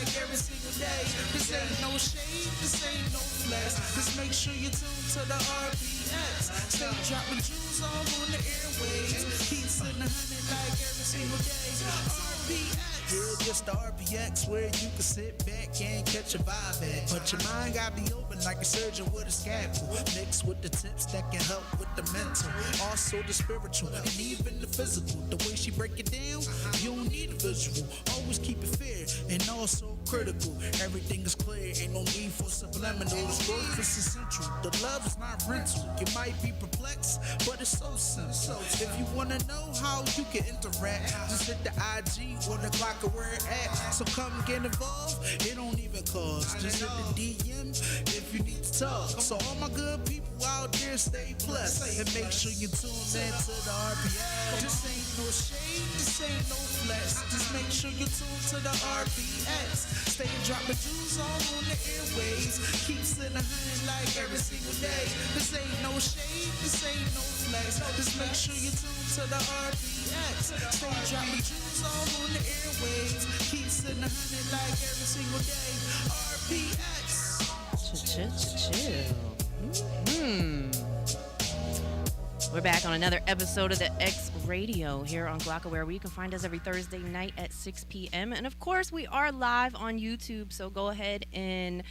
like every single day. This ain't no shade, this ain't no flex. Just make sure you tune to the RPX. Stay dropping jewels all on the airwaves. Keep sitting 100 like every single day. RPX. Yeah, just the RPX where you can sit back and catch a vibe at. But your mind gotta be open like a surgeon with a scalpel. Mixed with the tips that can help with the mental, also the spiritual, and even the physical. The way she break it down, you don't need a visual. Always keep it fair and also critical. Everything is clear, ain't no need for subliminals. Growth is essential. The love is not rental. You might be perplexed, but it's so simple. If you wanna know how you can interact, just hit the IG or the clock of where it at. So come get involved. It don't even cost. Just hit the DM if you need to talk. So all my good people out there, stay blessed and make sure you tune in to the RPX. This ain't no shade, this ain't no flex. Just make sure you tune to the RPX. Stay dropping jewels all on the airways. Keep sitting 100 like every single day. This ain't no shade, this ain't no flex. Just make sure you tune to the RPX. Stay dropping jewels all on the airways. Keep sitting 100 like every single day. RPX. Chill. We're back on another episode of the X Radio here on Glockaware, where you can find us every Thursday night at 6 p.m. And of course, we are live on YouTube, so go ahead and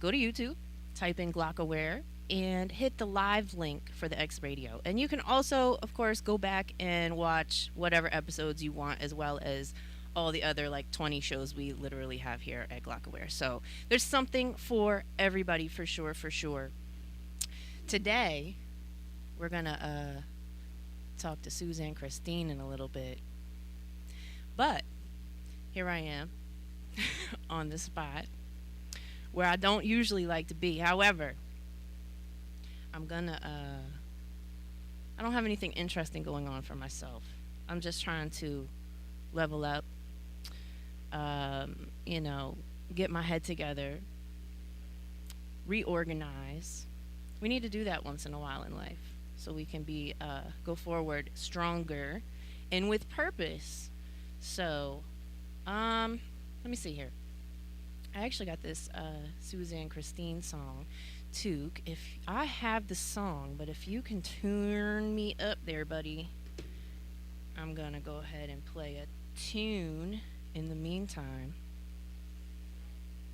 go to YouTube, type in Glockaware, and hit the live link for the X Radio. And you can also, of course, go back and watch whatever episodes you want, as well as all the other like 20 shows we literally have here at Glockaware. So there's something for everybody, for sure. Today, we're gonna talk to Suzanne Christine in a little bit. But here I am on the spot where I don't usually like to be. However, I'm gonna I don't have anything interesting going on for myself. I'm just trying to level up, get my head together, reorganize. We need to do that once in a while in life so we can be go forward stronger and with purpose. So let me see here. I actually got this Suzanne Christine song, Took. If I have the song, but if you can turn me up there, buddy, I'm gonna go ahead and play a tune in the meantime.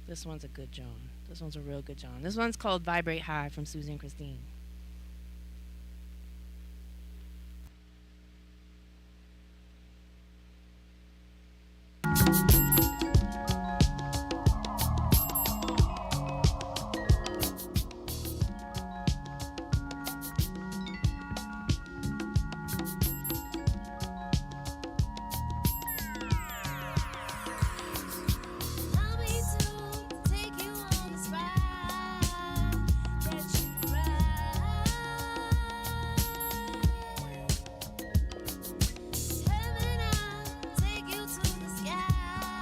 This one's a good John. This one's a real good John. This one's called Vibrate High from Suzanne Christine. Heaven, I'll take you to the sky.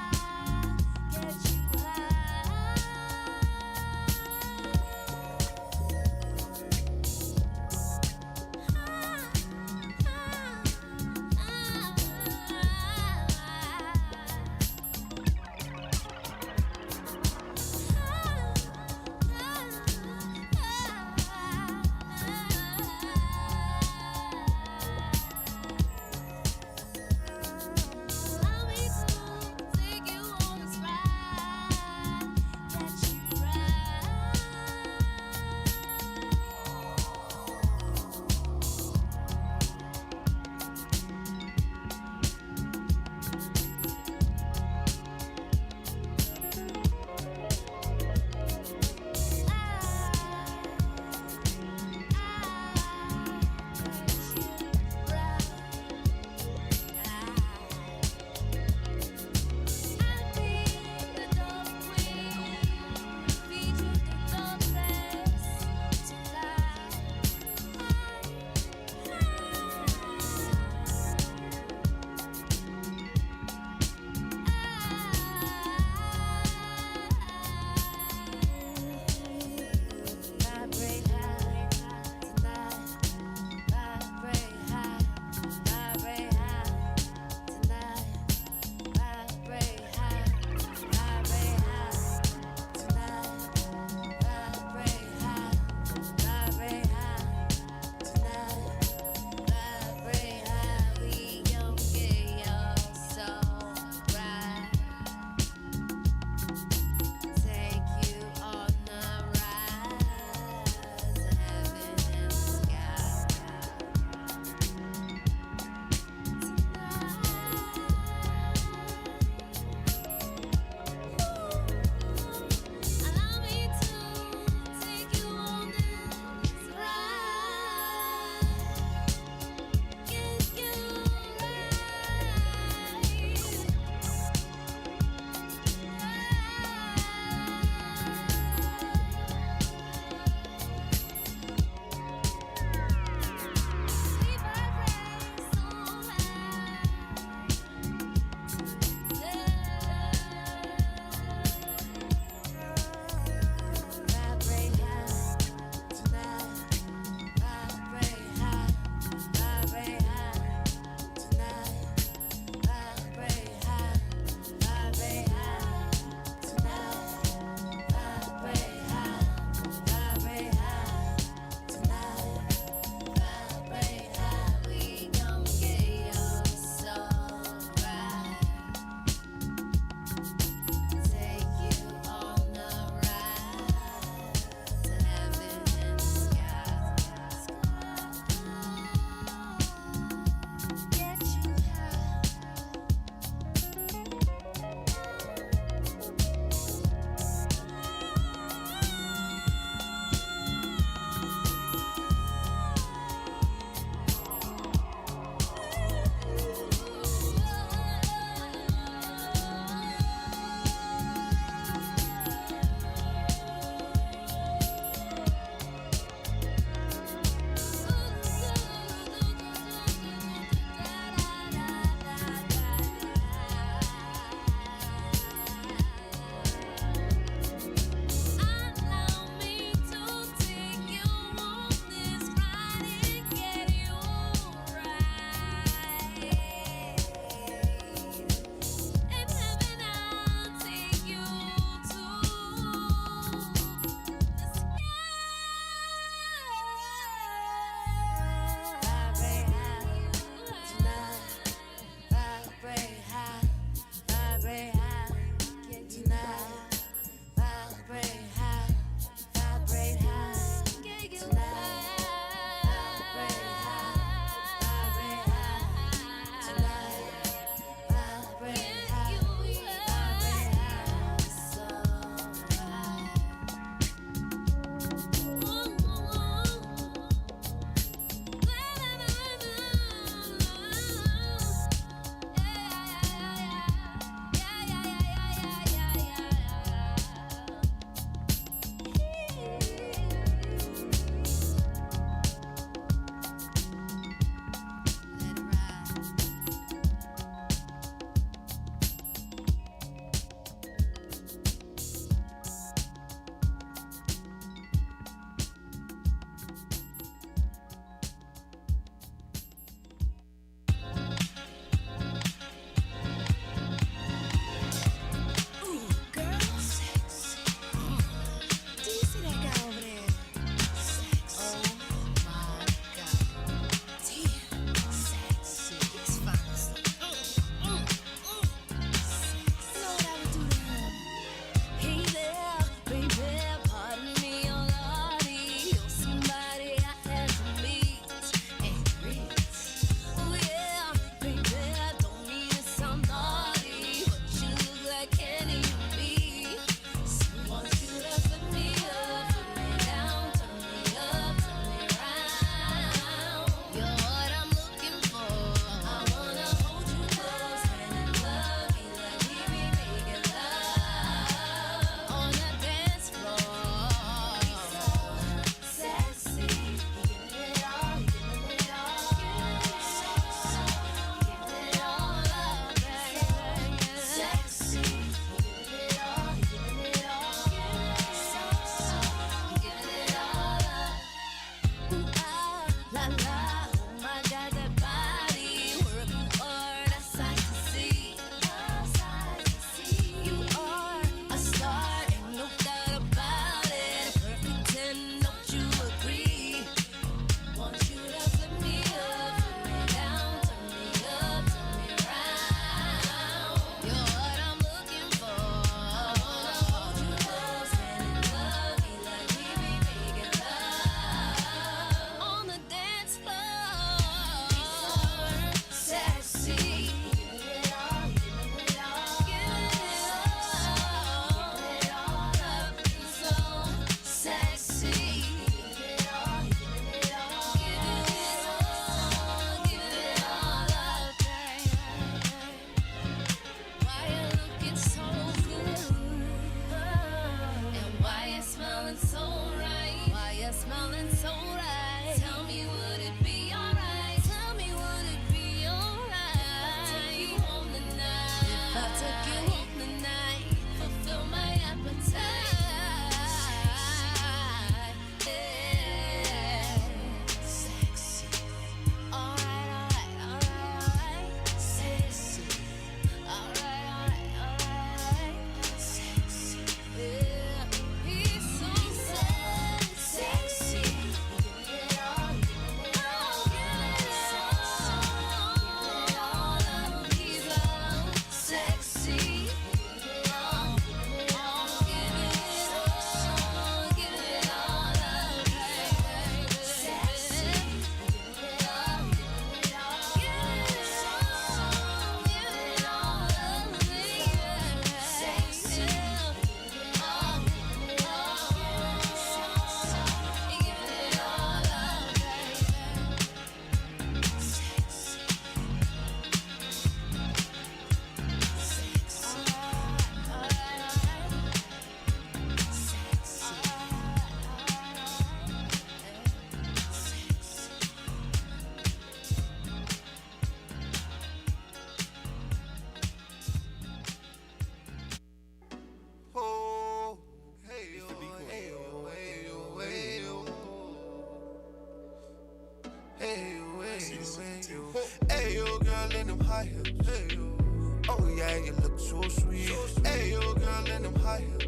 high heels.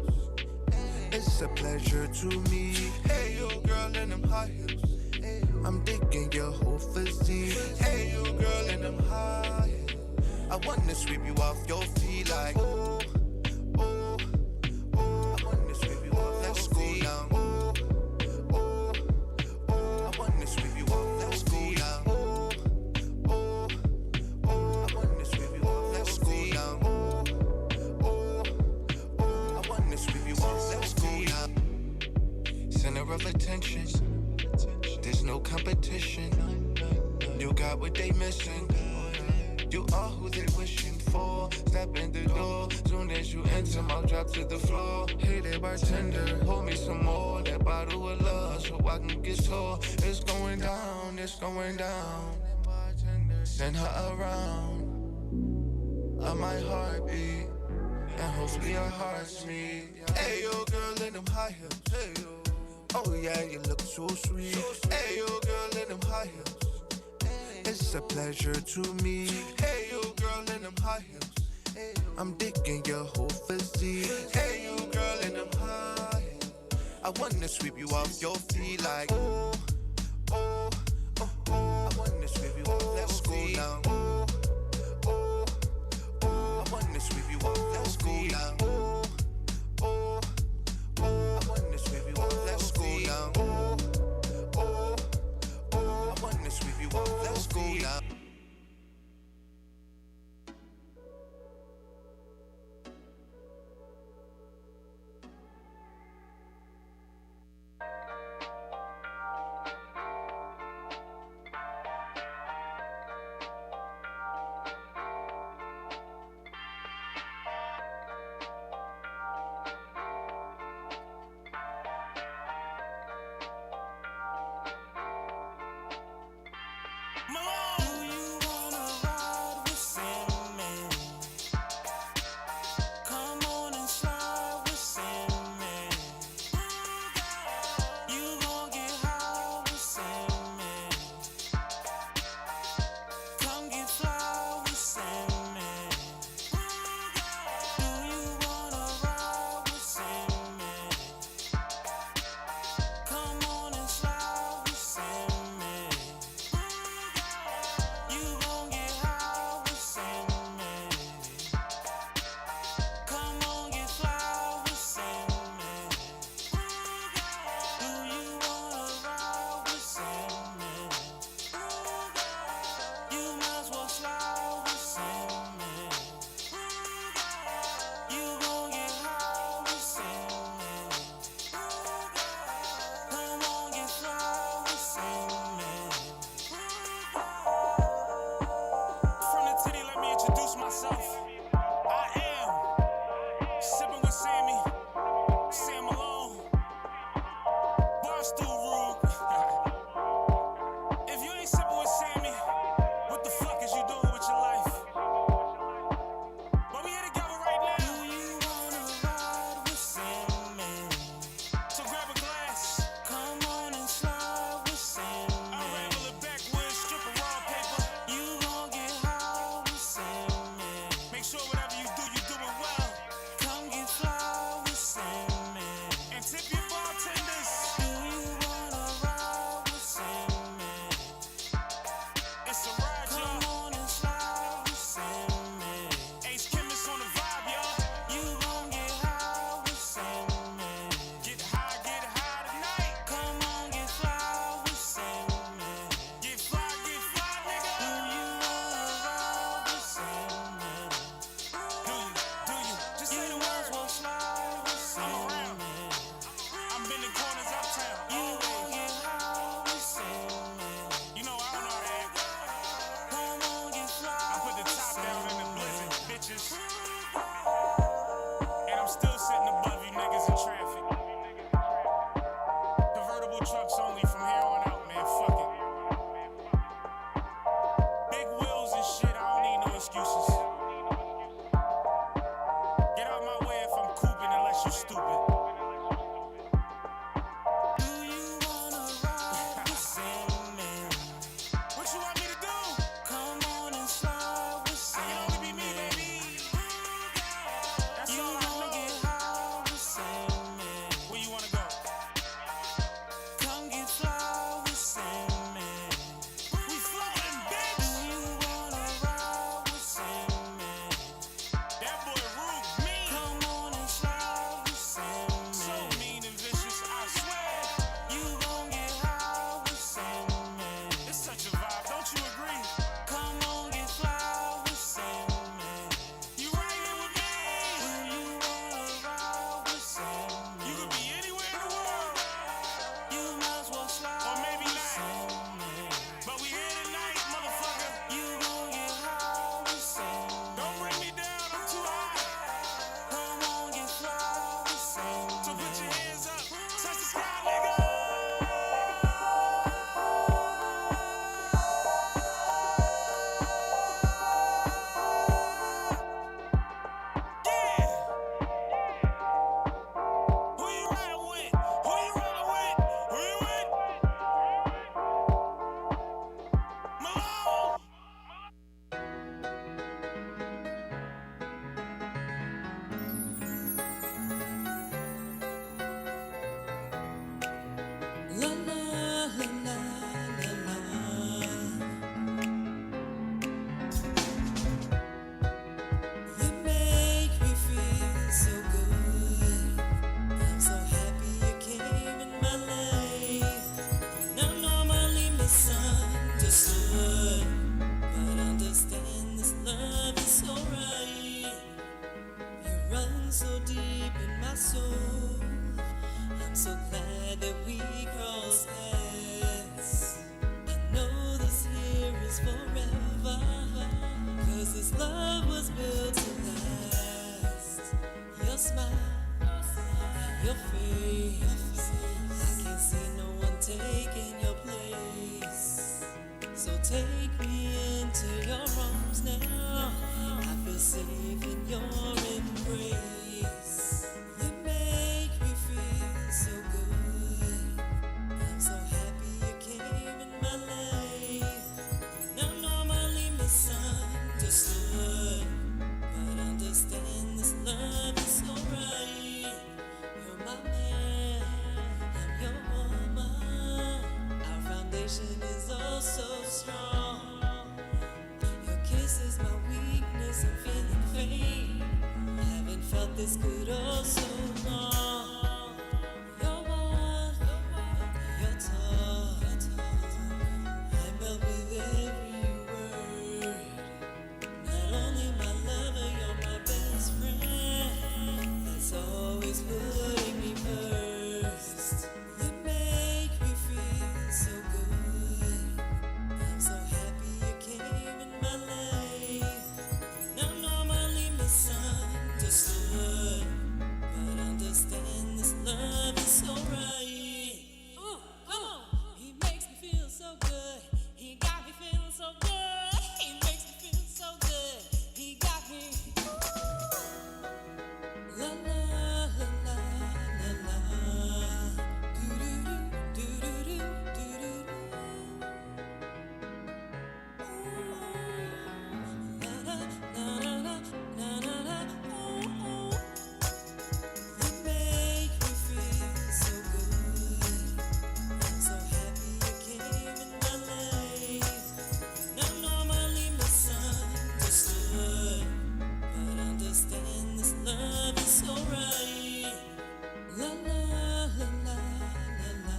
It's a pleasure to me. Hey, you girl in them high heels. I'm digging your whole physique. Hey, you girl in them high heels. I wanna sweep you off your feet like oh, oh, oh. I wanna sweep you off. Let's go down. Oh, oh, oh. I wanna sweep you off. Let's go down. Oh, oh, oh. I wanna sweep you off. Let's go down. Oh, oh, oh. I wanna sweep you off. Let's go down. Center of attention. There's no competition. You got what they missing. You are who they wishing for. Step in the door. Soon as you enter, I'll drop to the floor. Hey there, bartender, hold me some more. That bottle of love, so I can get sore. It's going down, it's going down. Send her around. On my heartbeat, and hopefully her heart's meet. Hey yo, girl in them high heels. Hey yo. Oh yeah, you look so sweet. Hey yo, girl in them high heels. It's a pleasure to me. Hey yo, girl in them high heels. I'm digging your whole physique. Hey yo, girl in them high heels. I wanna sweep you off your feet like oh, oh, oh, oh. I wanna sweep you off. Let's go down. Oh, oh, oh. I wanna sweep you off. Let's go down. Oh, oh, oh. I wanna sweep you off. Let's go down. Oh, oh, oh. I wanna sweep you off. Let's go down. so deep in my soul. I'm so glad that we crossed paths. I know this here is forever, 'cause this love was built to last. Your smile, your face, I can't see no one taking your place. So take me into your arms now. I feel safe in your embrace. You make me feel so good. I'm so happy you came in my life. Now normally misunderstood, but understand this love is so right. You're my man, I'm your woman. Our foundation is oh so strong. Your kiss is my weakness, I'm feeling faint. Haven't felt this good oh so long. You're warm, you're tall. I melt with every word. Not only my lover, you're my best friend. That's always putting me first. You make me feel so good. I'm so happy you came in my life. Now normally misunderstood, but understand this love is so right. Come on. He makes me feel so good. He got me feeling so good. He makes me feel so good. He got me. La la la la la la. Do do do do do do do. La la la la la la la. You make me feel so good. I'm so happy you came in my life. Now normally misunderstood, but understand this love is so right. La la la la la la.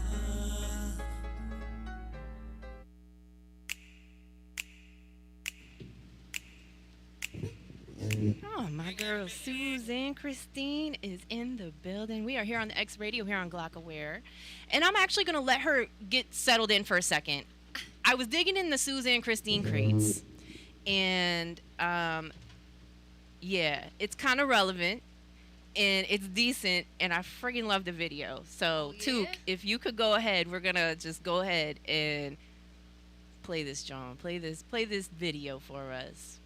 Oh, my girl Susan Christine is in the building. We are here on the X Radio here on Glockaware. And I'm actually going to let her get settled in for a second. I was digging in the Susan Christine crates. And yeah, it's kind of relevant and it's decent. And I friggin' love the video. So, Took, if you could go ahead, we're going to just go ahead and play this, John. Play this video for us.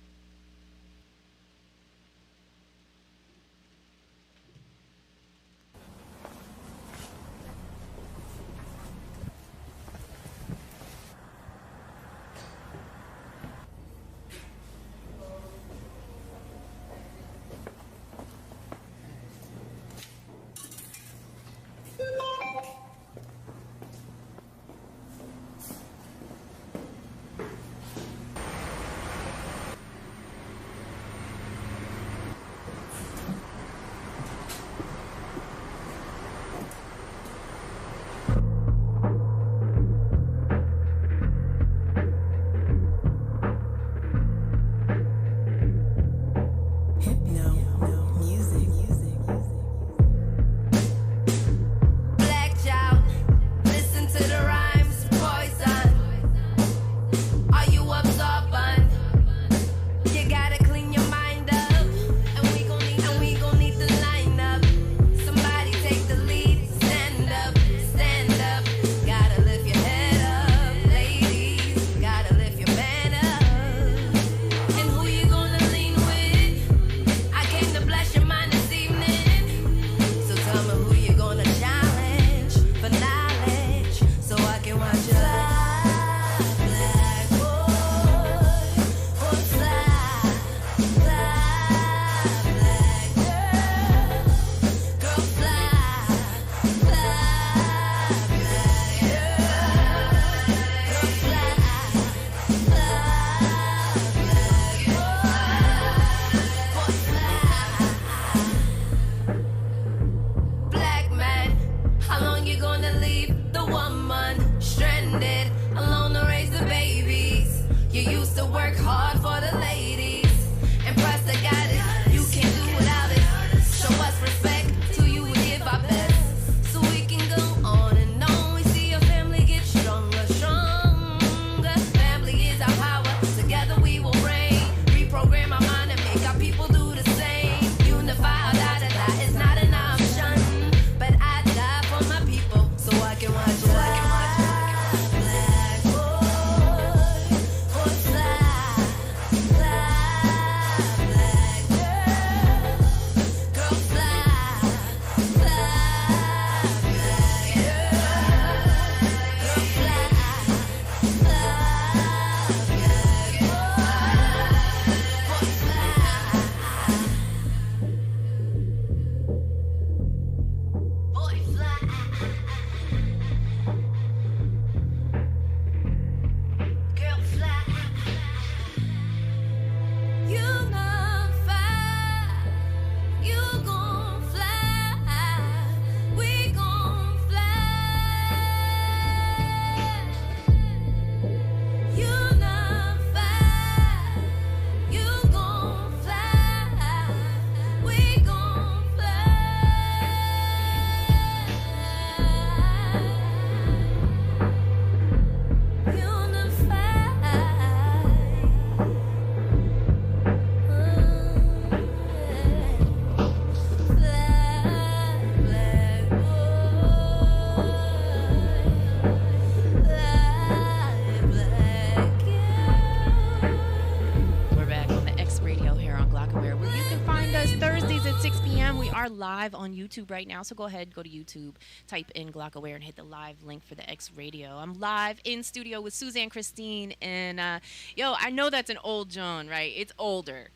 are live on YouTube right now, so go ahead, go to YouTube, type in Glock Aware, and hit the live link for the X Radio. I'm live in studio with Suzanne Christine, and yo, I know that's an old John, right? It's older,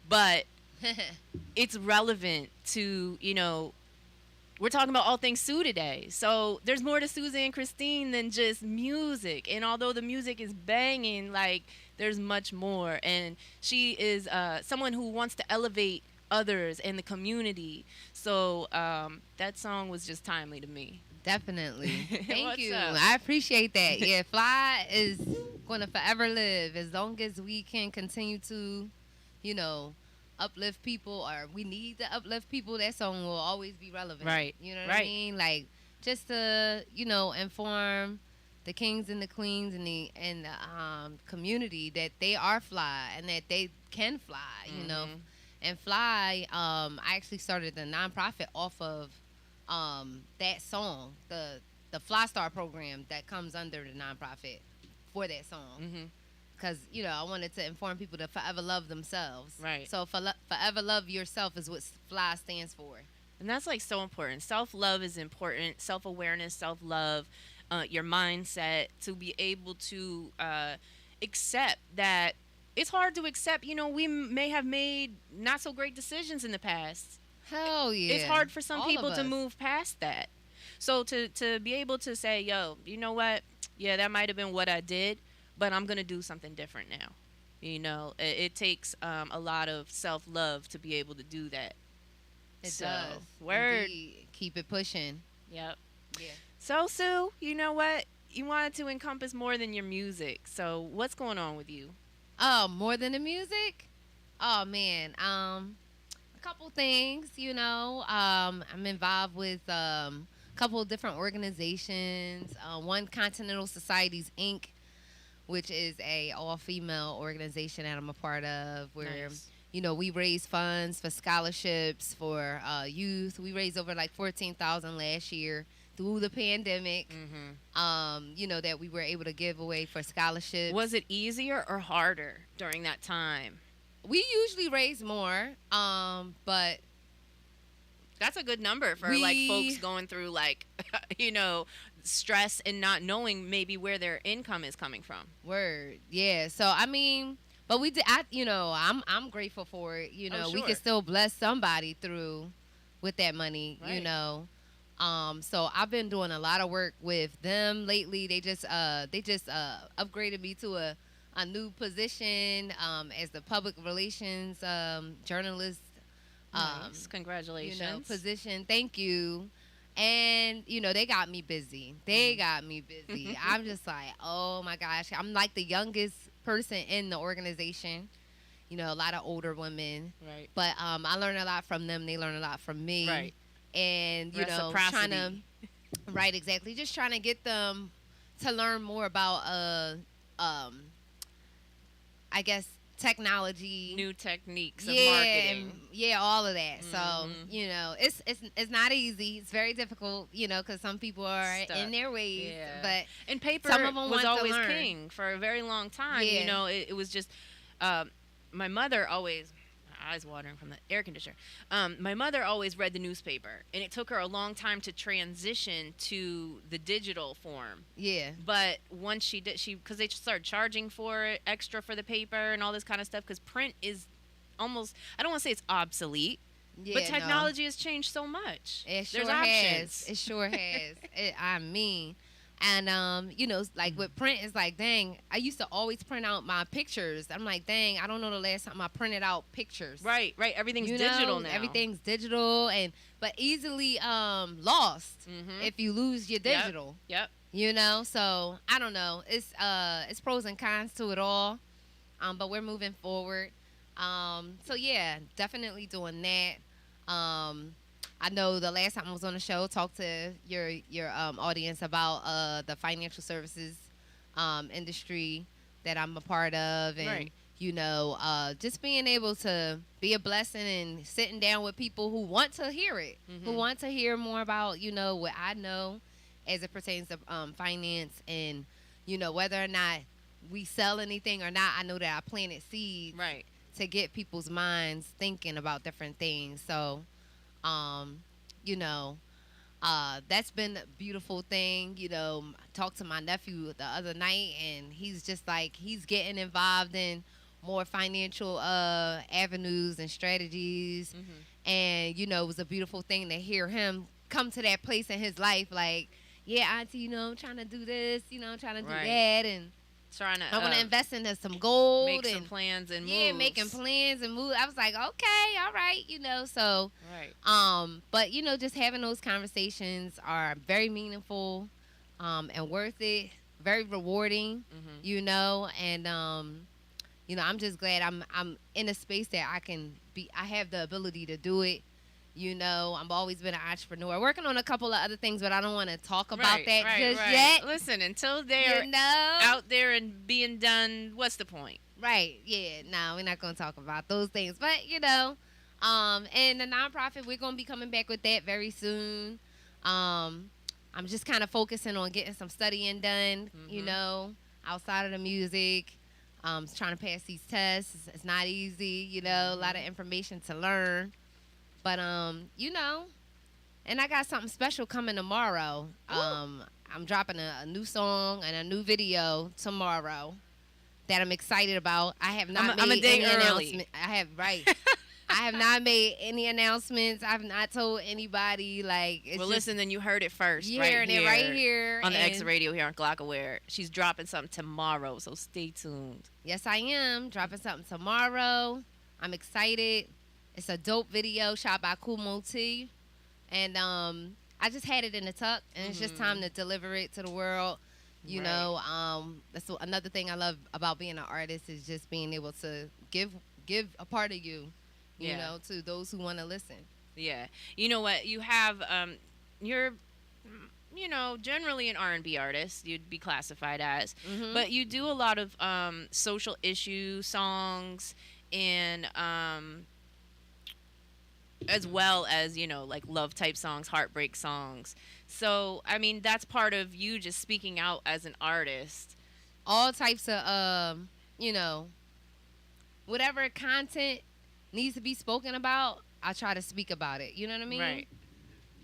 but it's relevant to, we're talking about all things Sue today. So there's more to Suzanne Christine than just music. And although the music is banging, like, there's much more. And she is someone who wants to elevate others and the community. So that song was just timely to me. Definitely. Thank What's you. up? I appreciate that. Yeah, Fly is going to forever live as long as we can continue to, uplift people, or we need to uplift people. That song will always be relevant. Right. You know what I mean? Like, just to, inform the kings and the queens and the community that they are fly and that they can fly, And Fly, I actually started the nonprofit off of that song, the Fly Star program that comes under the nonprofit for that song. Mm-hmm. Because, I wanted to inform people to forever love themselves. Right. So forever love yourself is what Fly stands for. And that's like so important. Self-love is important. Self-awareness, self-love, your mindset, to be able to accept that it's hard to accept, we may have made not so great decisions in the past. Hell yeah. It's hard for some All people of to us. move move past that. So to be able to say, yo, you know what? Yeah, that might have been what I did, but I'm going to do something different now. It takes a lot of self-love to be able to do that. It So, does. word. Indeed. Keep it pushing. Yep. Yeah. So, Sue, you know what? You wanted to encompass more than your music. So, what's going on with you? Oh, more than the music? Oh, man. A couple things, I'm involved with a couple of different organizations. One, Continental Societies, Inc., which is a all-female organization that I'm a part of, where, Nice. We raise funds for scholarships for youth. We raised over like $14,000 last year through the pandemic, that we were able to give away for scholarships. Was it easier or harder during that time? We usually raise more, but That's a good number for like folks going through like, stress and not knowing maybe where their income is coming from. word, yeah. So but we did. I'm grateful for it. We sure. can still bless somebody through with that money. Right. So I've been doing a lot of work with them lately. They just upgraded me to a new position as the public relations journalist. Nice. Congratulations. Position. Thank you. And, they got me busy. I'm just like, oh, my gosh. I'm like the youngest person in the organization. A lot of older women. Right. But I learn a lot from them. They learn a lot from me. Right. And, trying to... Reciprocity. Right, exactly. Just trying to get them to learn more about, I guess, technology, New techniques of marketing. all of that. So it's not easy. It's very difficult, because some people are Stuck. in their ways. Yeah. But And paper some of them was want to always learn. king for a very long time. Yeah. It was just my mother always. Eyes watering from the air conditioner. My mother always read the newspaper, and it took her a long time to transition to the digital form. Yeah, But once she did, because they started charging for it extra for the paper and all this kind of stuff, because print is almost, I don't want to say it's obsolete, yeah. but technology has changed so much. It sure There's options. has. It sure has. And like with print, it's like, dang, I used to always print out my pictures. I'm like, dang, I don't know the last time I printed out pictures. Right. Everything's digital now. Everything's digital, but easily lost Mhm. if you lose your digital. Yep. So I don't know. It's pros and cons to it all. But we're moving forward. So yeah, definitely doing that. I know the last time I was on the show, talked to your audience about the financial services industry that I'm a part of, and Right. just being able to be a blessing and sitting down with people who want to hear it, who want to hear more about what I know as it pertains to finance, and whether or not we sell anything or not. I know that I planted seeds Right. to get people's minds thinking about different things. So Um, you know, that's been a beautiful thing. I talked to my nephew the other night, and he's just like he's getting involved in more financial avenues and strategies. And it was a beautiful thing to hear him come to that place in his life, like, yeah, auntie, I'm trying to do this, I'm trying to do Right. that, and Trying to I want to invest into some gold, make and some plans and yeah, moves. making plans and moves. I was like, okay, all right, so Right. but just having those conversations are very meaningful, and worth it, very rewarding, and I'm just glad I'm in a space that I have the ability to do it. I've always been an entrepreneur, working on a couple of other things, but I don't want to talk about that just yet. Listen, until they're out there and being done, what's the point? Right. Yeah. No, we're not going to talk about those things. But, and the nonprofit, we're going to be coming back with that very soon. I'm just kind of focusing on getting some studying done, outside of the music. Trying to pass these tests. It's not easy, a lot of information to learn. But, and I got something special coming tomorrow. I'm dropping a new song and a new video tomorrow that I'm excited about. I have not made any announcement. I have not made any announcements. I've not told anybody. Listen, then you heard it first. You hearing it right here on the X Radio here on Glockaware. She's dropping something tomorrow, so stay tuned. Yes, I am dropping something tomorrow. I'm excited. It's a dope video shot by Kumo T, and I just had it in the tuck, and it's just time to deliver it to the world. That's another thing I love about being an artist, is just being able to give a part of you, to those who want to listen. Yeah. You know what? You have you're generally an R&B artist, you'd be classified as, but you do a lot of social issue songs, and as well as like love type songs, heartbreak songs. So I mean, that's part of you just speaking out as an artist. All types of whatever content needs to be spoken about, I try to speak about it. You know what I mean?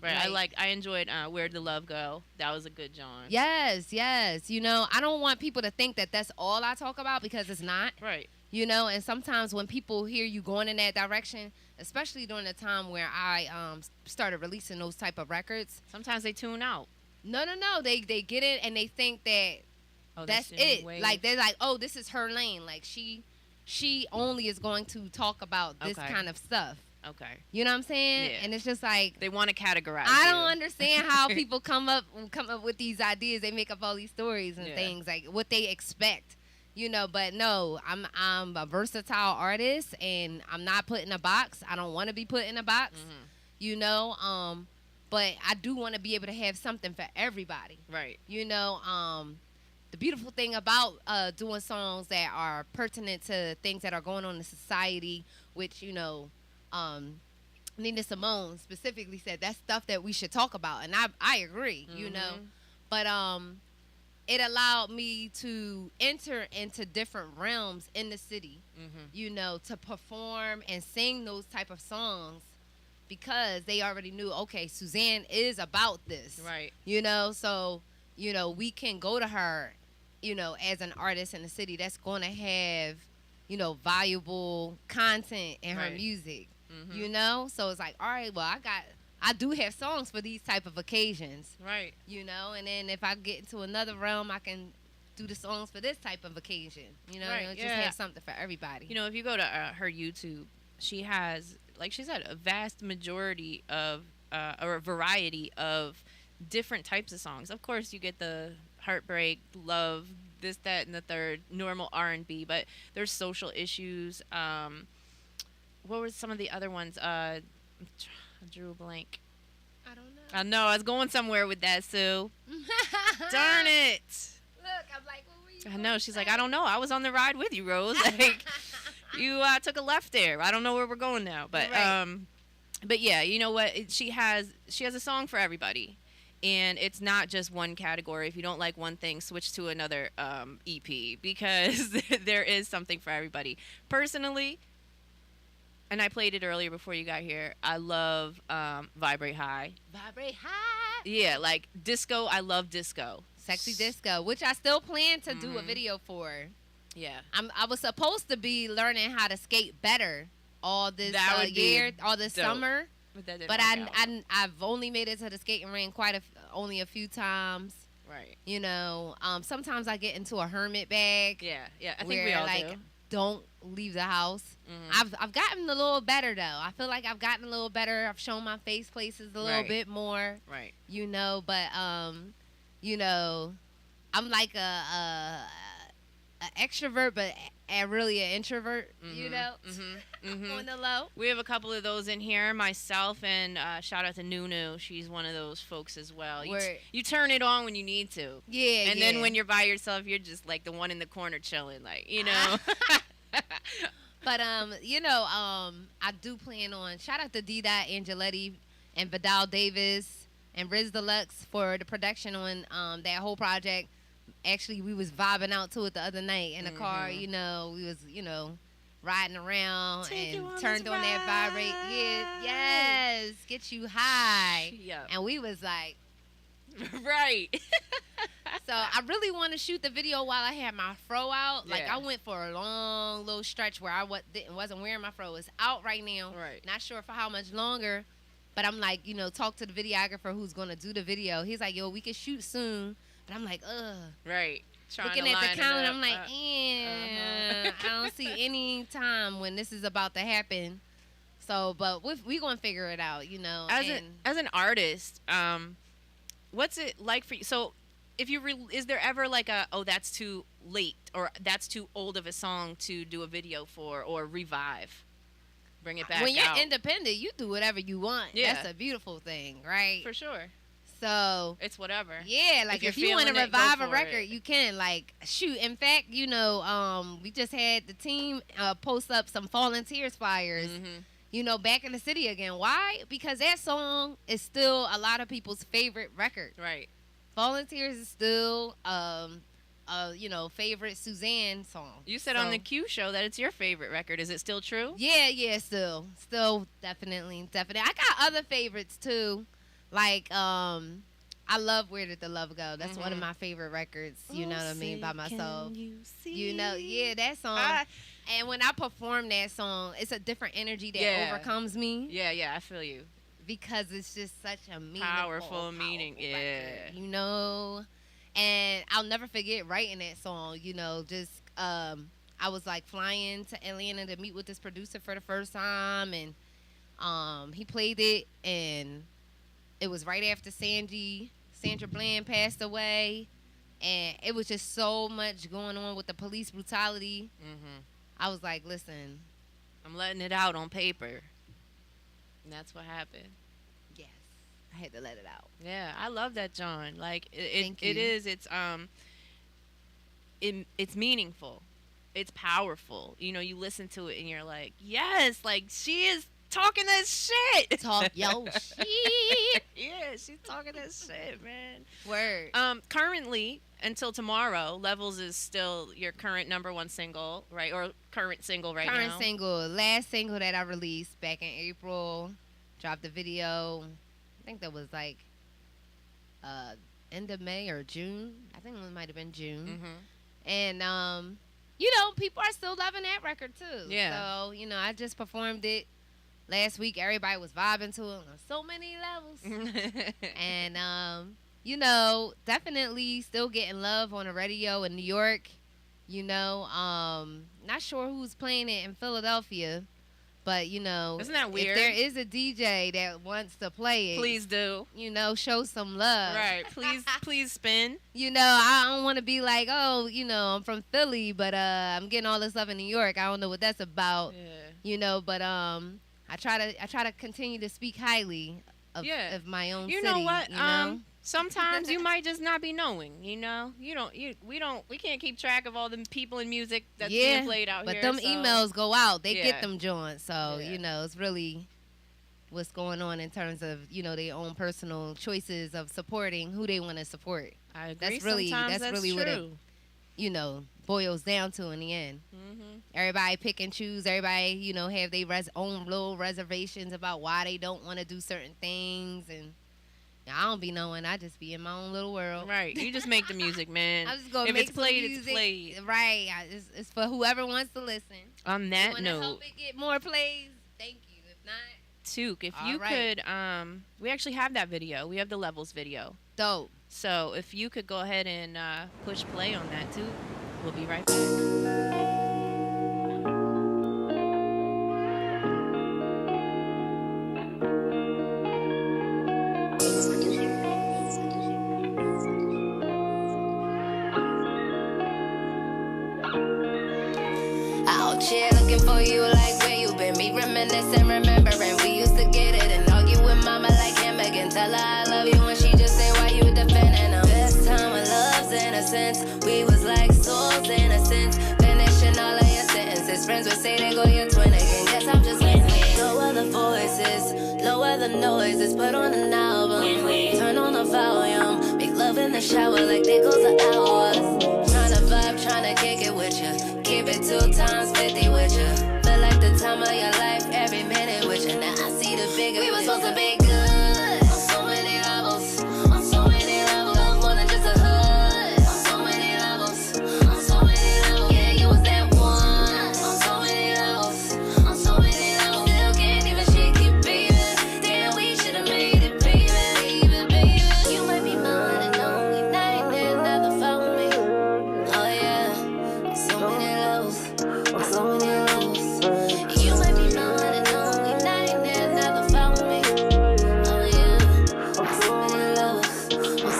Right. I enjoyed Where'd the Love Go. That was a good John. Yes. I don't want people to think that that's all I talk about, because it's not. Right. And sometimes when people hear you going in that direction, especially during the time where I started releasing those type of records, sometimes they tune out. No. They get it and they think that that's it. Like, they're like, oh, this is her lane. Like, she only is going to talk about this kind of stuff. Okay. You know what I'm saying? Yeah. And it's just like, they want to categorize. I don't understand how people come up with these ideas. They make up all these stories and things, like what they expect. But no, I'm a versatile artist, and I'm not put in a box. I don't want to be put in a box. But I do want to be able to have something for everybody. Right. The beautiful thing about doing songs that are pertinent to things that are going on in society, which Nina Simone specifically said that's stuff that we should talk about, and I agree. But it allowed me to enter into different realms in the city, to perform and sing those type of songs, because they already knew, okay, Suzanne is about this. Right. So, we can go to her, as an artist in the city that's going to have, valuable content in her music, So it's like, all right, well, I do have songs for these type of occasions. Right. And then if I get into another realm, I can do the songs for this type of occasion. Just have something for everybody. If you go to her YouTube, she has, like she said, a vast majority of, or a variety of different types of songs. Of course, you get the heartbreak, love, this, that, and the third, normal R&B, but there's social issues. What were some of the other ones? I drew a blank. I don't know. I know. I was going somewhere with that, Sue. Darn it. Look, I'm like, what were you I know. She's like, I don't know. I was on the ride with you, Rose. Like, you took a left there. I don't know where we're going now. But but yeah, you know what? She has a song for everybody. And it's not just one category. If you don't like one thing, switch to another EP, because there is something for everybody. Personally, and I played it earlier before you got here. I love Vibrate High. Vibrate high. Yeah, like disco. I love disco. Sexy disco, which I still plan to do a video for. Yeah. I was supposed to be learning how to skate better all this That would be year, all this dope. summer. But that didn't But work out. I've only made it to the skating rink only a few times. Right. You know, sometimes I get into a hermit bag. Yeah. Yeah. I think where, we all like, do. don't leave the house. Mhm. I've gotten a little better though. I feel like I've gotten a little better. I've shown my face places a little Right. bit more. Right. You know, but you know, I'm like a extrovert, but really an introvert. You know, on the low. We have a couple of those in here. Myself and shout out to Nunu. She's one of those folks as well. Word. You turn it on when you need to. Yeah, And then when you're by yourself, you're just like the one in the corner chilling, like, you know. But you know, I do plan on shout out to D. Angeletti and Vidal Davis and Riz Deluxe for the production on that whole project. Actually, we was vibing out to it the other night in the car. You know, we was riding around and turned on that vibrate. Yeah, yes, get you high. Yeah. And we was like, Right. so I really want to shoot the video while I had my fro out. Like Yeah. I went for a long little stretch where I wasn't wearing my fro. It's out right now. Right. Not sure for how much longer. But I'm like, talk to the videographer who's going to do the video. He's like, yo, we can shoot soon. But I'm like, ugh. Right. Trying Looking to at line the it calendar, up. I'm like, I don't see any time when this is about to happen. So, but we going to figure it out, As an artist, what's it like for you? So, if you is there ever like that's too late or that's too old of a song to do a video for or revive, bring it back when you're out? independent, you do whatever you want. Yeah. That's a beautiful thing, right? For sure, So it's whatever. yeah, like If if you're you want to feeling it, go revive a for record, it. you can. Like shoot. In fact, we just had the team post up some Fallen Tears flyers. Back in the city again. Why? Because that song is still a lot of people's favorite record. Right. Fallen Tears is still favorite Suzanne song. You said on the Q show that it's your favorite record. Is it still true? Yeah, still definitely. I got other favorites too, like I love Where Did the Love Go. That's one of my favorite records. You know what I mean, by myself. Yeah, that song. And when I perform that song, it's a different energy that overcomes me Yeah, I feel you. because it's just such a meaningful, Powerful meaning, powerful yeah. record, And I'll never forget writing that song. I was like flying to Atlanta to meet with this producer for the first time, and he played it, and it was right after Sandra Bland passed away, and it was just so much going on with the police brutality. I was like, listen, I'm letting it out on paper. And that's what happened. yes, I had to let it out. Yeah, I love that, John. Like Thank it you. is. It's meaningful. It's powerful. You listen to it and you're like, yes, like she is talking that shit. Talk yo shit. Yeah, she's talking that shit, man. Word. Currently, until tomorrow, Levels is still your current #1 single, right? Or current single right Current now. single, last single that I released back in April. Dropped the video. I think that was like end of May or June. I think it might have been June. And people are still loving that record too. Yeah. So I just performed it last week. Everybody was vibing to it on so many levels. And definitely still getting love on the radio in New York. Not sure who's playing it in Philadelphia, but Isn't that weird? if there is a DJ that wants to play it, Please do. show some love. Right. Please spin. I don't want to be like, oh, I'm from Philly, but I'm getting all this love in New York. I don't know what that's about. Yeah. But I try to continue to speak highly of my own You city. know what? Sometimes you might just not be knowing. We can't keep track of all the people in music that's being played out but here. them so- emails go out. They Yeah. get them joints. So, Yeah. it's really what's going on in terms of, their own personal choices of supporting who they want to support. I agree. That's really Sometimes that's that's really true. boils down to in the end. Everybody pick and choose. Everybody, have their own little reservations about why they don't want to do certain things. And I don't be knowing. I just be in my own little world. Right. You just make the music, man. I'm just going to if make it's played, some music. it's played. Right. It's for whoever wants to listen. On that you note, help it get more plays? Thank you. If not, Took, if all you right. could, we actually have that video. We have the levels video. dope. So if you could go ahead and push play on that too, we'll be right back. Out here looking for you, like where you been. Me reminiscing, remembering we used to get it and argue with mama like him again. Tell her I love you when she just say why you defending them. Best time of love's innocence. We was like souls in a sense. Finishing all of your sentences. Friends would say they go your twin again. Yes, I'm just win. Lower the voices, lower the noises. Put on an album, turn on the volume. Make love in the shower like there goes the hours. Tryna vibe, tryna kick it with ya. Keep it 2 times 50 with ya. Feel like the time of your life, every minute with ya. Now I see the bigger. We were supposed to be good on so many levels. On so many levels, I'm more than just a hood. On so many levels, on so many levels. Yeah, you was that one. On so many levels, on so many levels. Still can't even shake it, baby. Damn, we should've made it, baby. Baby. You might be mine and only night that never found me. Oh yeah, so many levels, so many levels. You might be mine and only night that never found me. Oh yeah, so many levels,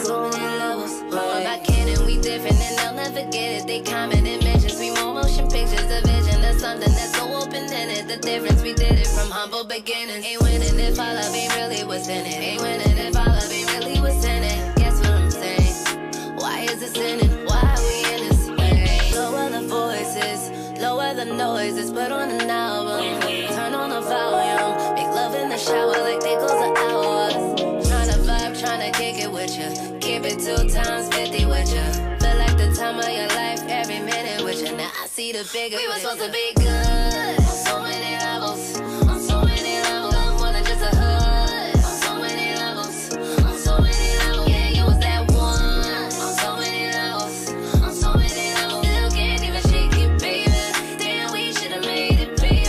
so many levels. More about canon, we different and they'll never get it. They comment and mentions, we more motion pictures, a vision. There's something that's so open in it. The difference, we did it from humble beginnings. Ain't winning if all of it really was in it. Ain't winning if all of it really was in it. Guess what I'm saying? Why is it sinning? Why are we in this way? Lower the voices, lower the noises. Put on an album, turn on the volume. Make love in the shower like there goes the hours. Tryna vibe, tryna kick it with ya. Keep it 2 times 50 with ya. Feel like the time of your life, every minute with ya. Now I see the bigger. We were supposed to be good on so many levels. On so many levels, I'm more than just a hood. On so many levels, on so many levels. Yeah, you was that one. On so many levels, on so many levels. Still can't even shake it, baby. Damn, we should've made it, baby.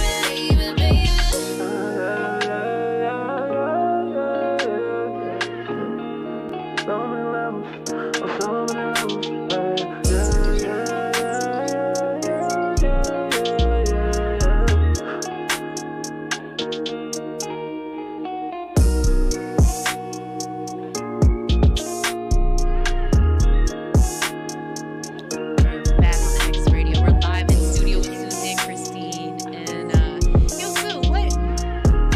Back on the X Radio. We're live in studio with Susie and Christine. And yo, Sue,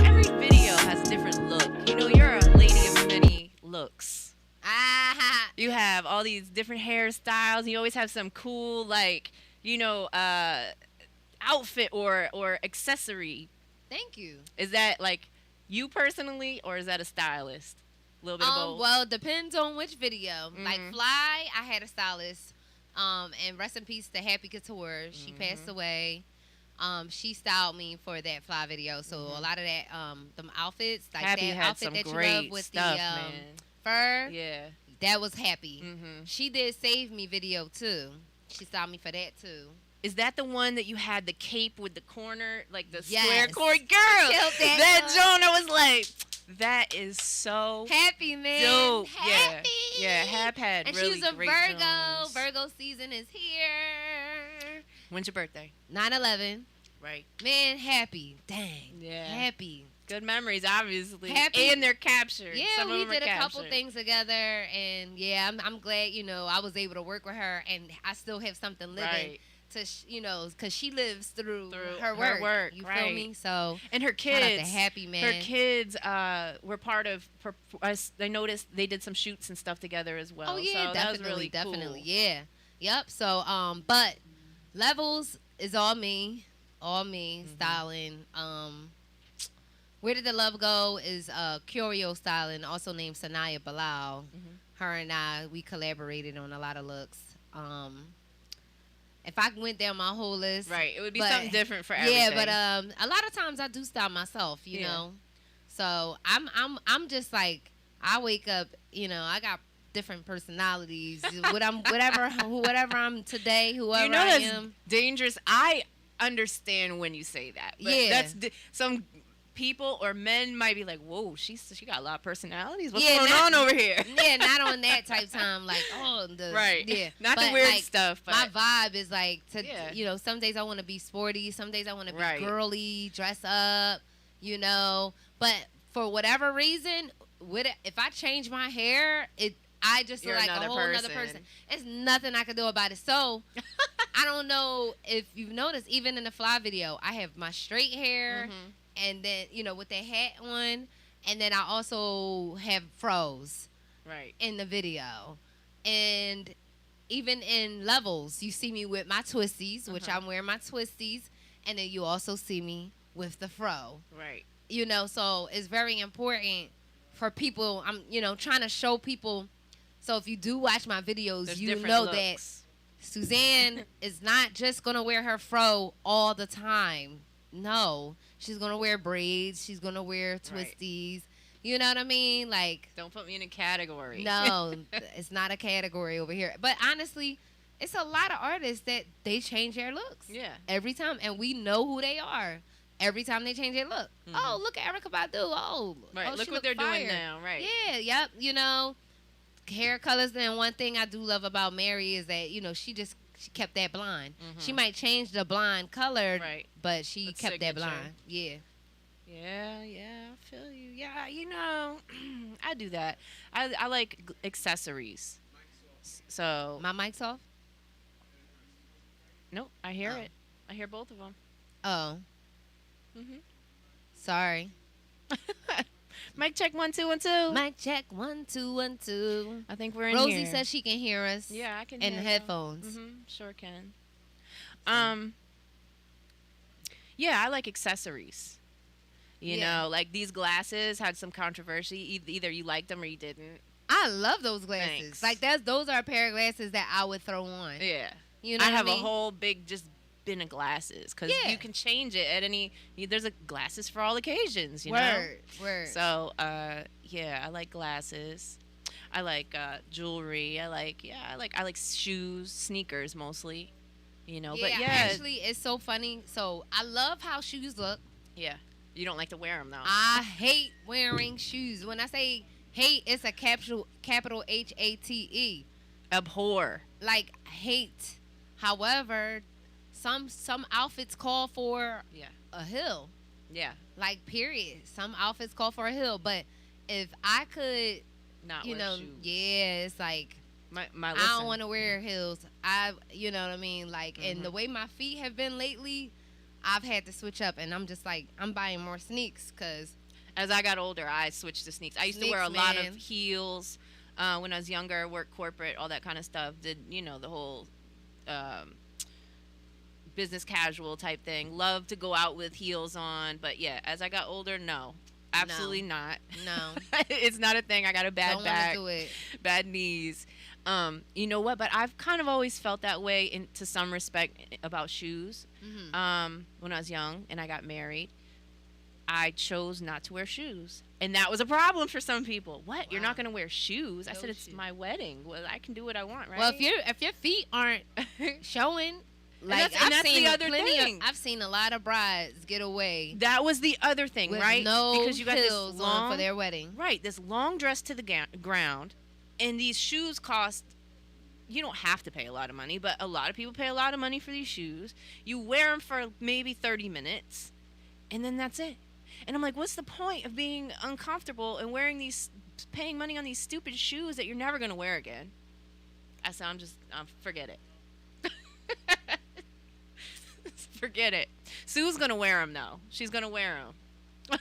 every video has a different look. You know, you're a lady of many looks. Ah, You have all these different hairstyles. You always have some cool, like, outfit or accessory. thank you. Is that like you personally, or is that a stylist? A little bit of both. Well, depends on which video. Like Mhm. Fly, I had a stylist. And rest in peace to Happy Couture. She passed away. She styled me for that Fly video. So a lot of that, them outfits, like Happy that had outfit some that you great love with stuff, the man. fur, Yeah. that was Happy. Mhm. She did Save Me video too. She styled me for that too. Is that the one that you had the cape with the corner, like the Yes. square cord? Girl, Killed that that one. Joan, I was like, that is so Happy, man. dope. Happy. Yeah, Hap had And really she's a great Virgo. Jones. Virgo season is here. When's your birthday? 9/11. Right. Man, happy. Dang. Yeah. Happy. Good memories, obviously. Happy. And they're captured. Yeah, Some of we them are did a couple captured. things together, and yeah, I'm glad I was able to work with her, and I still have something living Right. to because she lives through her her work. work, You feel right. me? So And her shout out to kids. Happy, man. Her kids were part of. I noticed they did some shoots and stuff together as well. Oh yeah, so that was definitely, really definitely, cool. yeah, yep. So but Levels is all me styling. Where Did the Love Go is Curio styling, also named Sanaya Bilal. Her and I, we collaborated on a lot of looks. if I went down my whole list. Right. It would be But- something different for everything. Yeah, but a lot of times I do style myself, you Yeah. know. So I'm just like, I wake up, you know, I got different personalities. whatever I'm today, whoever you know I that's am. dangerous. I understand when you say that. But Yeah. that's some people or men might be like, whoa, she got a lot of personalities. What's Yeah, going not- on over here? Yeah, not on that type time. Like, Right. Yeah, Not the But, weird like, stuff. But My vibe is like, Yeah. you know, some days I want to be sporty, some days I want to be Right. girly, dress up, you know. But for whatever reason, if I change my hair, I just You're look like a another whole other person. person. There's nothing I can do about it. So I don't know if you've noticed, even in the fly video, I have my straight hair, Mhm. and then, you know, with the hat on, and then I also have froze Right. in the video. And even in levels, you see me with my twisties, which Uh-huh. I'm wearing my twisties, and then you also see me with the fro. Right. You know, so it's very important for people. I'm, you know, trying to show people. So if you do watch my videos, There's you different know looks. that Suzanne is not just gonna wear her fro all the time. No, she's gonna wear braids. She's gonna wear Right. twisties. You know what I mean? Like, Don't put me in a category. no, it's not a category over here. But honestly, it's a lot of artists that they change their looks Yeah. every time, and we know who they are every time they change their look. Mhm. Oh, look at Erica Badu. Oh, Right. oh, Look she what look they're fire. doing now. Right. Yeah, yep. You know, hair colors. And one thing I do love about Mary is that, you know, she kept that blonde. She Mhm. might change the blonde color, Right. but she That's kept that signature. blonde. Yeah. Yeah, I feel you. Yeah, you know, I do that. I like accessories. So, My mic's off. nope, I hear Oh. it. I hear both of them. Oh, Mm-hmm. sorry. Mic check 1 2 1 2. Mic check 1 2 1 2. I think we're in Rosie here. says she can hear us. Yeah, I can in hear headphones. Mm-hmm. Sure can. Yeah, I like accessories. You Yeah. know, like these glasses had some controversy. Either you liked them or you didn't. I love those glasses. Thanks. Like those are a pair of glasses that I would throw on. Yeah. You know I what have I mean? a whole big just bin of glasses because Yeah. you can change it at any. There's a glasses for all occasions. You know. Word. So yeah, I like glasses. I like jewelry. I like shoes, sneakers mostly. You know, yeah, but yeah, actually, it's so funny. So I love how shoes look. yeah. You don't like to wear them though. I hate wearing shoes. When I say hate, it's a capital HATE. Abhor. Like hate. However, some outfits call for Yeah. a hill. Yeah. Like period. Some outfits call for a hill. But if I could, Not you wear know, shoes. yeah, it's like My I listen. don't want to wear heels. You know what I mean? Like, and the way my feet have been lately, I've had to switch up, and I'm just like, I'm buying more sneaks because As I got older, I switched to sneaks. I used to wear a Sneaks, lot man. of heels when I was younger, worked corporate, all that kind of stuff. Did, you know, the whole business casual type thing. Loved to go out with heels on. But yeah, as I got older, no. Absolutely not. no, It's not a thing. I got a bad don't want back, to do it. bad knees. You know what? But I've kind of always felt that way to some respect about shoes. Mhm. When I was young and I got married, I chose not to wear shoes. And that was a problem for some people. What? You're Wow. not going to wear shoes? I No said, it's shoes. my wedding. Well, I can do what I want, right? Well, if your feet aren't showing, like that's- and that's the seen other plenty thing. I've seen a lot of brides get away that was the other thing, with right? no Because you got heels this long, on for their wedding. right, this long dress to the ground, and these shoes cost. You don't have to pay a lot of money, but a lot of people pay a lot of money for these shoes. You wear them for maybe 30 minutes, and then that's it. And I'm like, what's the point of being uncomfortable and paying money on these stupid shoes that you're never going to wear again? I said, forget it. Forget it. Sue's going to wear them, though. She's going to wear them.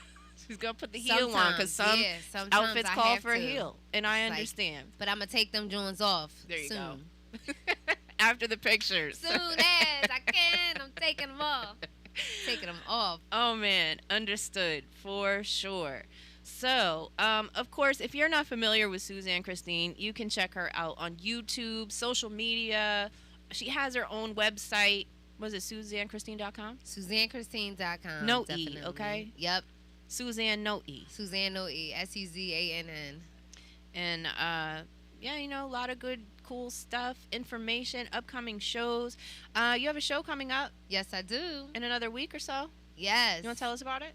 She's going to put the heel on because Sometimes, some sometimes outfits I call have for a to. heel. And I It's like- understand. But I'm gonna take them joints off. There you soon. go. After the pictures. Soon as I can, I'm taking them off. Taking them off. Oh man, understood for sure. So, of course, if you're not familiar with Suzanne Christine, you can check her out on YouTube, social media, She has her own website. Was it SuzanneChristine.com? SuzanneChristine.com. No definitely. E, okay? Yep. Suzanne, no E. Suzanne, no E. SUZANN. And yeah, you know, a lot of good, cool stuff, information, upcoming shows. You have a show coming up Yes, I do. in another week or so. Yes. You want to tell us about it?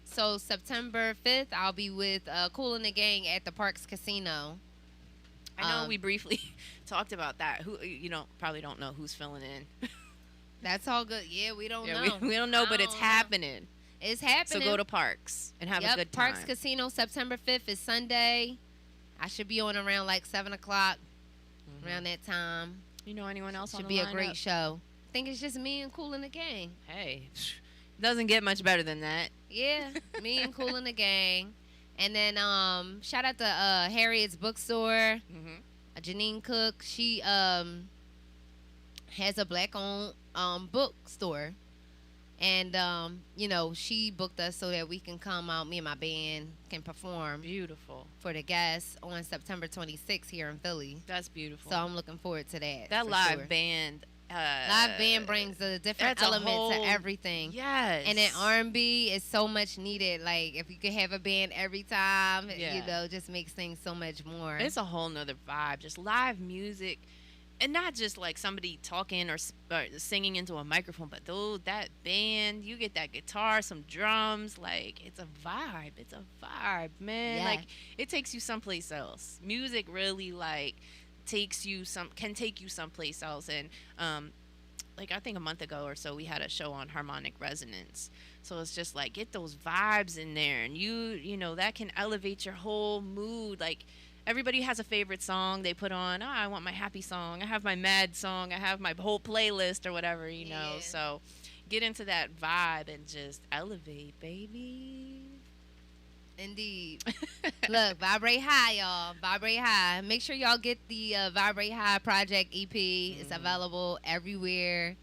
So September 5th, I'll be with Kool and the Gang at the Parks Casino. I know we briefly talked about that. Who probably don't know who's filling in. That's all good. Yeah, we don't know. We don't know, but it's don't know. happening. It's happening. So go to Parks and have a good time. Parks Casino, September 5th is Sunday. I should be on around like 7 o'clock, around that time. You know anyone else on Should the be a lineup? great show. I think it's just me and Kool and the Gang. Hey, doesn't get much better than that. Yeah, me and Kool and the Gang. And then shout out to Harriet's Bookstore. Janine Cook. She has a black-owned bookstore. And, you know, she booked us so that we can come out, me and my band can perform Beautiful. for the guests on September 26th here in Philly. That's beautiful. So I'm looking forward to that. That for live sure. band. Live band brings a different that's a element whole- to everything. Yes. And then R&B is so much needed. Like, if you could have a band every time, Yeah. you know, just makes things so much more. It's a whole nother vibe. Just live music. And not just like somebody talking or singing into a microphone, but that band, you get that guitar, some drums, like it's a vibe. It's a vibe, man. Yeah. Like it takes you someplace else. Music really like can take you someplace else. And like I think a month ago or so we had a show on harmonic resonance. So it's just like get those vibes in there, and you know that can elevate your whole mood. Like everybody has a favorite song they put on. Oh, I want my happy song. I have my mad song. I have my whole playlist or whatever, you know. Yeah. So get into that vibe and just elevate, baby. Indeed. Look, Vibrate High, y'all. Vibrate High. Make sure y'all get the Vibrate High Project EP. It's available everywhere.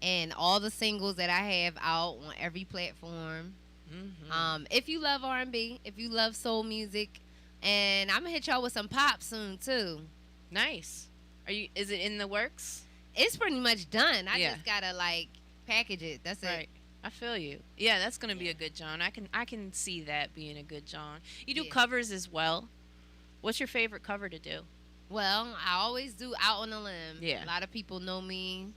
And all the singles that I have out on every platform. If you love R&B, if you love soul music, and I'm going to hit y'all with some pop soon, too. Nice. Is it in the works? It's pretty much done. I Yeah. just got to, like, package it. That's Right. it. I feel you. Yeah, that's gonna be a good John. I can see that being a good John. You do Yeah. covers as well. What's your favorite cover to do? Well, I always do Out on a Limb. Yeah. A lot of people know me.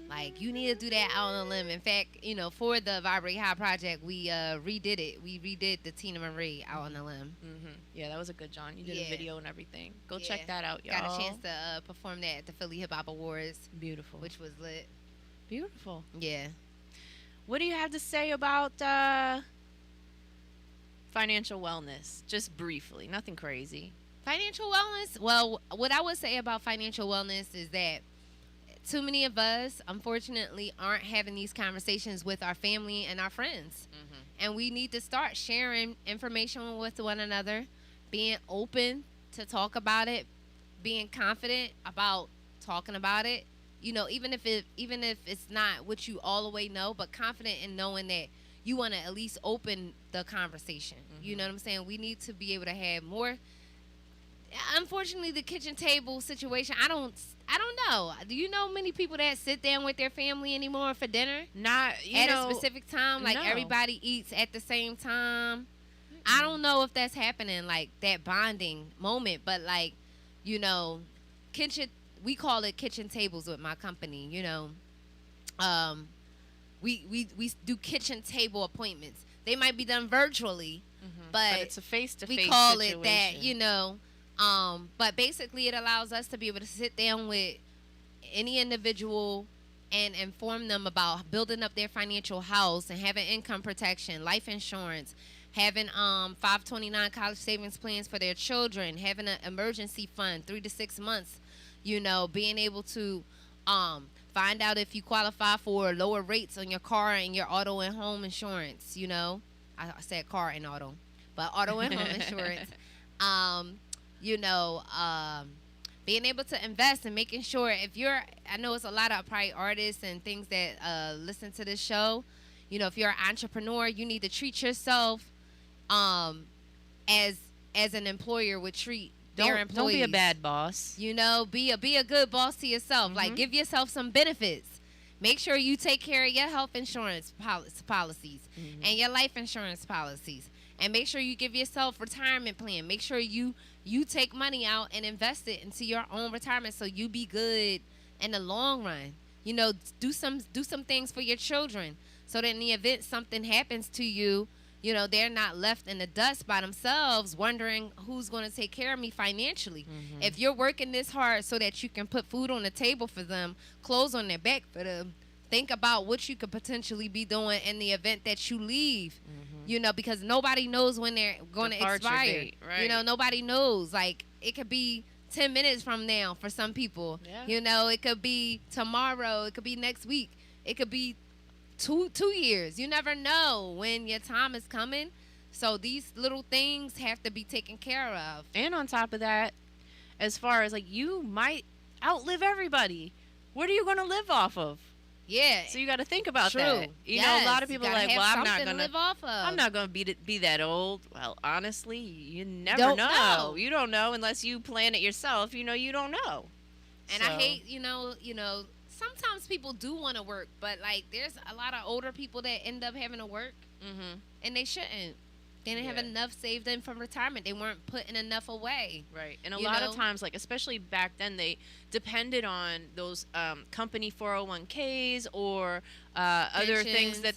Like, you need to do that Out on a Limb. In fact, you know, for the Vibrate High Project, we redid it. We redid the Tina Marie Out on a Limb. Yeah, that was a good John. You did Yeah. a video and everything. Go Yeah. check that out, y'all. Got a chance to perform that at the Philly Hip Hop Awards, Beautiful. which was lit. Beautiful. Yeah. What do you have to say about financial wellness? Just briefly, nothing crazy. Financial wellness. Well, what I would say about financial wellness is that too many of us, unfortunately, aren't having these conversations with our family and our friends. And we need to start sharing information with one another, being open to talk about it, being confident about talking about it. You know, even if it's not what you all the way know, but confident in knowing that you want to at least open the conversation. You know what I'm saying? We need to be able to have more. Unfortunately, the kitchen table situation, I don't know. Do you know many people that sit down with their family anymore for dinner Not at a specific time? Like no. everybody eats at the same time. I don't know if that's happening, like that bonding moment, but like, you know, we call it kitchen tables with my company, you know. We do kitchen table appointments. They might be done virtually, but it's a face-to-face we call situation. it that, you know. But basically it allows us to be able to sit down with any individual and inform them about building up their financial house and having income protection, life insurance, having 529 college savings plans for their children, having an emergency fund 3 to 6 months, you know, being able to find out if you qualify for lower rates on your car and your auto and home insurance, you know. I said car and auto, but auto and home insurance. You know, being able to invest and making sure I know it's a lot of probably artists and things that listen to this show. You know, if you're an entrepreneur, you need to treat yourself as an employer would treat their employees. Don't be a bad boss. You know, be a good boss to yourself. Like, give yourself some benefits. Make sure you take care of your health insurance policies and your life insurance policies. And make sure you give yourself retirement plan. Make sure you take money out and invest it into your own retirement so you be good in the long run. You know, do some things for your children so that in the event something happens to you, you know, they're not left in the dust by themselves wondering who's going to take care of me financially. If you're working this hard so that you can put food on the table for them, clothes on their back for them, think about what you could potentially be doing in the event that you leave. You know, because nobody knows when they're going to expire. Date, right. You know, nobody knows. Like, it could be 10 minutes from now for some people. Yeah. You know, it could be tomorrow. It could be next week. It could be two years. You never know when your time is coming. So these little things have to be taken care of. And on top of that, as far as like, you might outlive everybody. What are you going to live off of? Yeah. So you got to think about True. that. You know, a lot of You people are gotta like, have well, I'm not something going to live off of. I'm not going to be that old. Well, honestly, you never Don't know. know. You don't know unless you plan it yourself. You know, you don't know. And I hate, you know, sometimes people do want to work, but like there's a lot of older people that end up having to work and they shouldn't. They didn't have enough saved in from retirement. They weren't putting enough away. Right. And a lot of times, like, especially back then, they depended on those company 401ks or other things that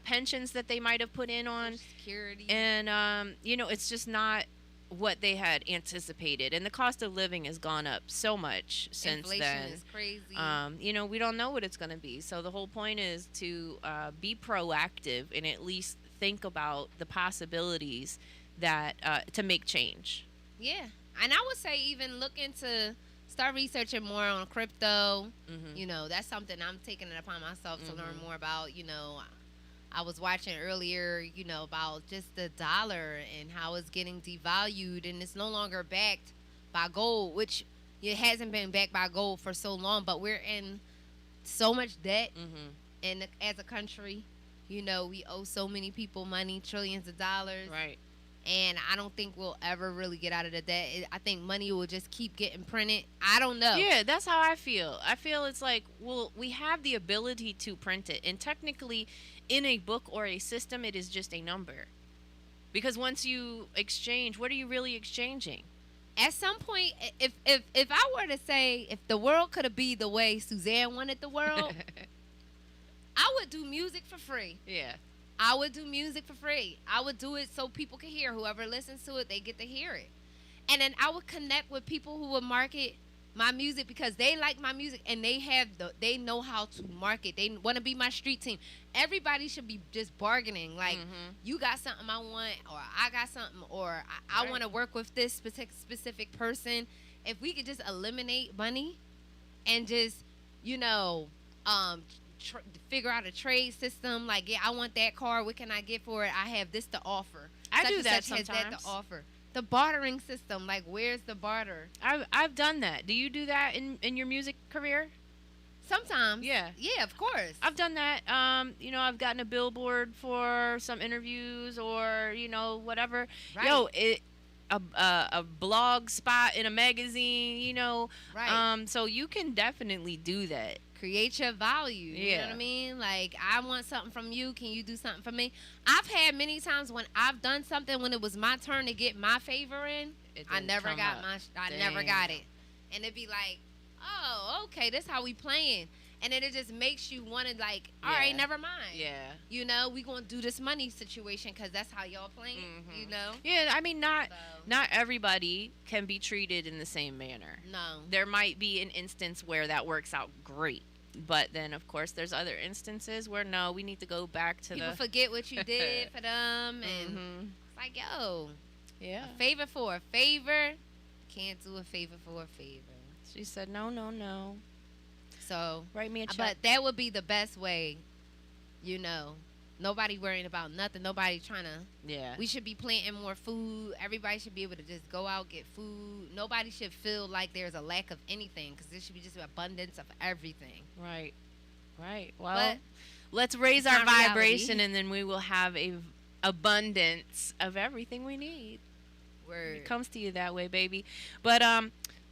pensions that they might have put in on. Social Security. And, you know, it's just not what they had anticipated. And the cost of living has gone up so much since Inflation then. is crazy. You know, we don't know what it's going to be. So the whole point is to be proactive and at least think about the possibilities that to make change. Yeah. And I would say even look into, start researching more on crypto. You know, that's something I'm taking it upon myself to learn more about. You know, I was watching earlier, you know, about just the dollar and how it's getting devalued and it's no longer backed by gold, which it hasn't been backed by gold for so long, but we're in so much debt and as a country. You know, we owe so many people money, trillions of dollars. Right. And I don't think we'll ever really get out of the debt. I think money will just keep getting printed. I don't know. Yeah, that's how I feel. I feel it's like, well, we have the ability to print it. And technically, in a book or a system, it is just a number. Because once you exchange, what are you really exchanging? At some point, if I were to say, if the world could have been the way Suzanne wanted the world, I would do music for free. Yeah. I would do music for free. I would do it so people could hear. Whoever listens to it, they get to hear it. And then I would connect with people who would market my music because they like my music and they know how to market. They want to be my street team. Everybody should be just bargaining. Like, you got something I want, or I got something, or I want to work with this specific person. If we could just eliminate money and just, you know, figure out a trade system. Like, yeah, I want that car. What can I get for it? I have this to offer. I do that such sometimes. has that to offer. The bartering system. Like, where's the barter? I've done that. Do you do that in your music career? Sometimes. Yeah. Yeah, of course. I've done that. You know, I've gotten a billboard for some interviews or, you know, whatever. Right. Yo, a blog spot in a magazine, you know. Right. So you can definitely do that. Create your value. You know what I mean? Like, I want something from you. Can you do something for me? I've had many times when I've done something when it was my turn to get my favor in. I never got it. And it'd be like, oh, okay, this how we playing. And then it just makes you want to, like, all right, never mind. Yeah. You know, we going to do this money situation because that's how y'all playing, you know? Yeah, I mean, not everybody can be treated in the same manner. No. There might be an instance where that works out great. But then, of course, there's other instances where, no, we need to go back to People forget what you did for them. And it's like, yo, yeah, a favor for a favor. Can't do a favor for a favor. She said, no. So, write me a check. But that would be the best way, you know. Nobody worrying about nothing. Nobody trying to. Yeah. We should be planting more food. Everybody should be able to just go out, get food. Nobody should feel like there's a lack of anything because there should be just an abundance of everything. Right. Well, let's raise our vibration reality. and then we will have a abundance of everything we need. Word. It comes to you that way, baby. But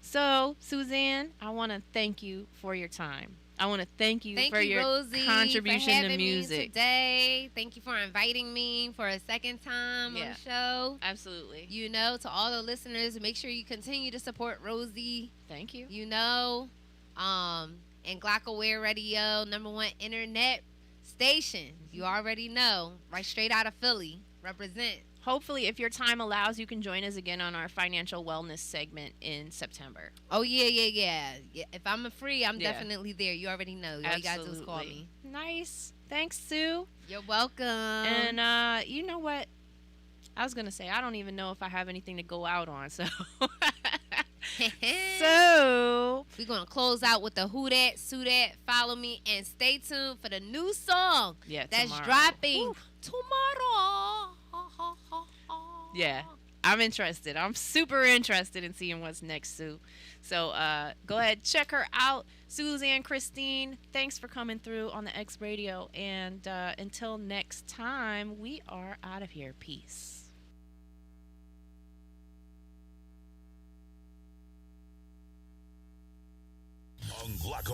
so Suzanne, I want to thank you for your time. I want to thank you for your Rosie, contribution for having to me music today. Thank you for inviting me for a second time on the show. Absolutely. You know, to all the listeners, make sure you continue to support Rosie. Thank you. You know, and Glockaware Radio, #1 internet station. You already know, right straight out of Philly. Represent. Hopefully, if your time allows, you can join us again on our financial wellness segment in September. Oh, yeah. If I'm free, I'm definitely there. You already know. All you got to do is call me. Nice. Thanks, Sue. You're welcome. And you know what? I was going to say, I don't even know if I have anything to go out on, so... So we're gonna close out with the Who Dat, Sue Dat. Follow me and stay tuned for the new song that's dropping tomorrow. Yeah, I'm interested. I'm super interested in seeing what's next, Sue. So go ahead, check her out. Suzanne Christine, thanks for coming through on the X Radio. And until next time, we are out of here. Peace. On Glock